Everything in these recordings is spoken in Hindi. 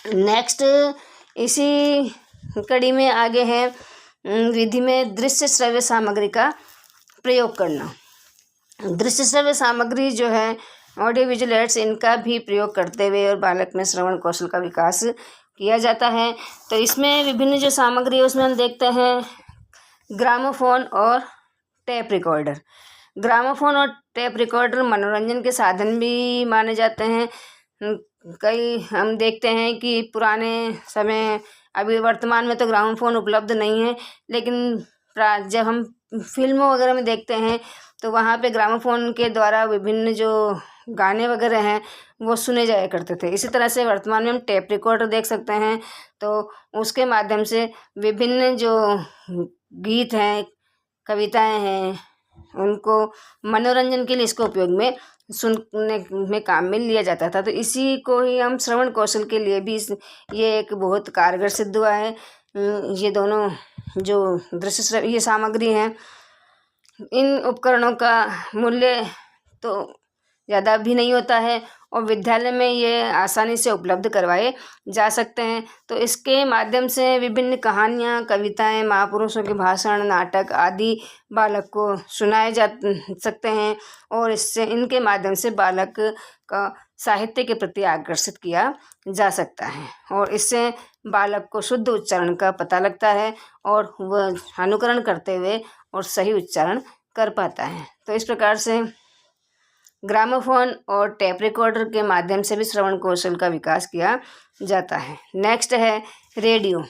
नेक्स्ट इसी कड़ी में आगे है विधि में दृश्य श्रव्य सामग्री का प्रयोग करना। दृश्य श्रव्य सामग्री जो है ऑडियो विजुअल एड्स, इनका भी प्रयोग करते हुए और बालक में श्रवण कौशल का विकास किया जाता है। तो इसमें विभिन्न जो सामग्री है उसमें हम देखते हैं ग्रामोफोन और टेप रिकॉर्डर। ग्रामोफोन और टेप रिकॉर्डर मनोरंजन के साधन भी माने जाते हैं। कई हम देखते हैं कि पुराने समय, अभी वर्तमान में तो ग्रामोफोन उपलब्ध नहीं है, लेकिन जब हम फिल्मों वगैरह में देखते हैं तो वहाँ पे ग्रामोफोन के द्वारा विभिन्न जो गाने वगैरह हैं वो सुने जाया करते थे। इसी तरह से वर्तमान में हम टेप रिकॉर्डर देख सकते हैं, तो उसके माध्यम से विभिन्न जो गीत हैं, कविताएं हैं, उनको मनोरंजन के लिए इसको उपयोग में सुनने में काम में लिया जाता था। तो इसी को ही हम श्रवण कौशल के लिए भी ये एक बहुत कारगर सिद्ध हुआ है। ये दोनों जो दृश्य श्रव्य ये सामग्री हैं, इन उपकरणों का मूल्य तो ज़्यादा भी नहीं होता है और विद्यालय में ये आसानी से उपलब्ध करवाए जा सकते हैं। तो इसके माध्यम से विभिन्न कहानियाँ, कविताएं, महापुरुषों के भाषण, नाटक आदि बालक को सुनाए जा सकते हैं और इससे इनके माध्यम से बालक का साहित्य के प्रति आकर्षित किया जा सकता है और इससे बालक को शुद्ध उच्चारण का पता लगता है और वह अनुकरण करते हुए और सही उच्चारण कर पाता है। तो इस प्रकार से ग्रामोफोन और टेप रिकॉर्डर के माध्यम से भी श्रवण कौशल का विकास किया जाता है। नेक्स्ट है रेडियो।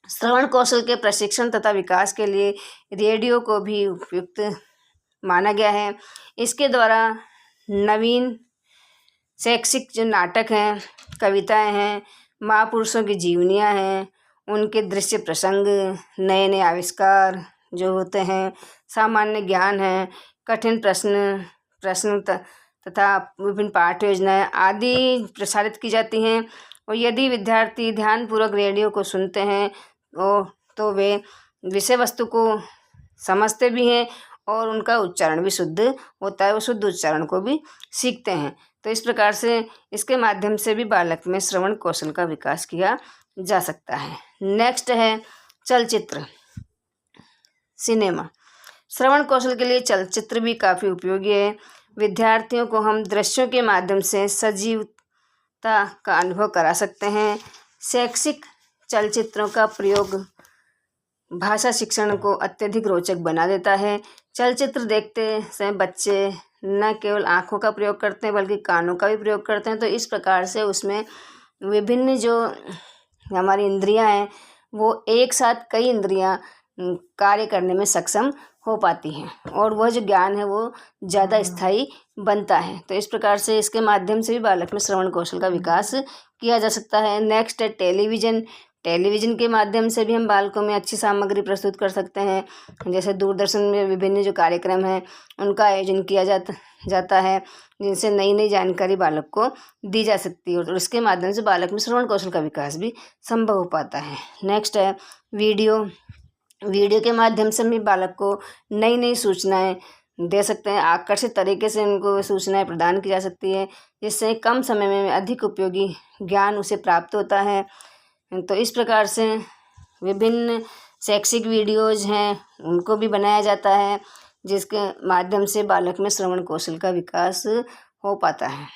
श्रवण कौशल के प्रशिक्षण तथा विकास के लिए रेडियो को भी उपयुक्त माना गया है। इसके द्वारा नवीन शैक्षिक जो नाटक हैं, कविताएं हैं, महापुरुषों की जीवनियाँ हैं, उनके दृश्य प्रसंग, नए नए आविष्कार जो होते हैं, सामान्य ज्ञान है, कठिन प्रश्न तथा विभिन्न पाठ्य योजनाएं आदि प्रसारित की जाती हैं। और यदि विद्यार्थी ध्यानपूर्वक रेडियो को सुनते हैं तो वे विषय वस्तु को समझते भी हैं और उनका उच्चारण भी शुद्ध होता है, वो शुद्ध उच्चारण को भी सीखते हैं। तो इस प्रकार से इसके माध्यम से भी बालक में श्रवण कौशल का विकास किया जा सकता है। नेक्स्ट है चलचित्र, सिनेमा। श्रवण कौशल के लिए चलचित्र भी काफ़ी उपयोगी है। विद्यार्थियों को हम दृश्यों के माध्यम से सजीवता का अनुभव करा सकते हैं। शैक्षिक चलचित्रों का प्रयोग भाषा शिक्षण को अत्यधिक रोचक बना देता है। चलचित्र देखते समय बच्चे न केवल आँखों का प्रयोग करते हैं बल्कि कानों का भी प्रयोग करते हैं। तो इस प्रकार से उसमें विभिन्न जो हमारी इंद्रियां हैं वो एक साथ कई इंद्रियां कार्य करने में सक्षम हो पाती हैं और वह जो ज्ञान है वो ज़्यादा स्थायी बनता है। तो इस प्रकार से इसके माध्यम से भी बालक में श्रवण कौशल का विकास किया जा सकता है। नेक्स्ट है टेलीविज़न। टेलीविज़न के माध्यम से भी हम बालकों में अच्छी सामग्री प्रस्तुत कर सकते हैं। जैसे दूरदर्शन में विभिन्न जो कार्यक्रम हैं उनका आयोजन किया जाता है, जिनसे नई नई जानकारी बालक को दी जा सकती है और इसके माध्यम से बालक में श्रवण कौशल का विकास भी संभव हो पाता है। नेक्स्ट है वीडियो के माध्यम से भी बालक को नई नई सूचनाएं दे सकते हैं। आकर्षित तरीके से उनको सूचनाएं प्रदान की जा सकती है, जिससे कम समय में अधिक उपयोगी ज्ञान उसे प्राप्त होता है। तो इस प्रकार से विभिन्न शैक्षिक वीडियोज़ हैं उनको भी बनाया जाता है, जिसके माध्यम से बालक में श्रवण कौशल का विकास हो पाता है।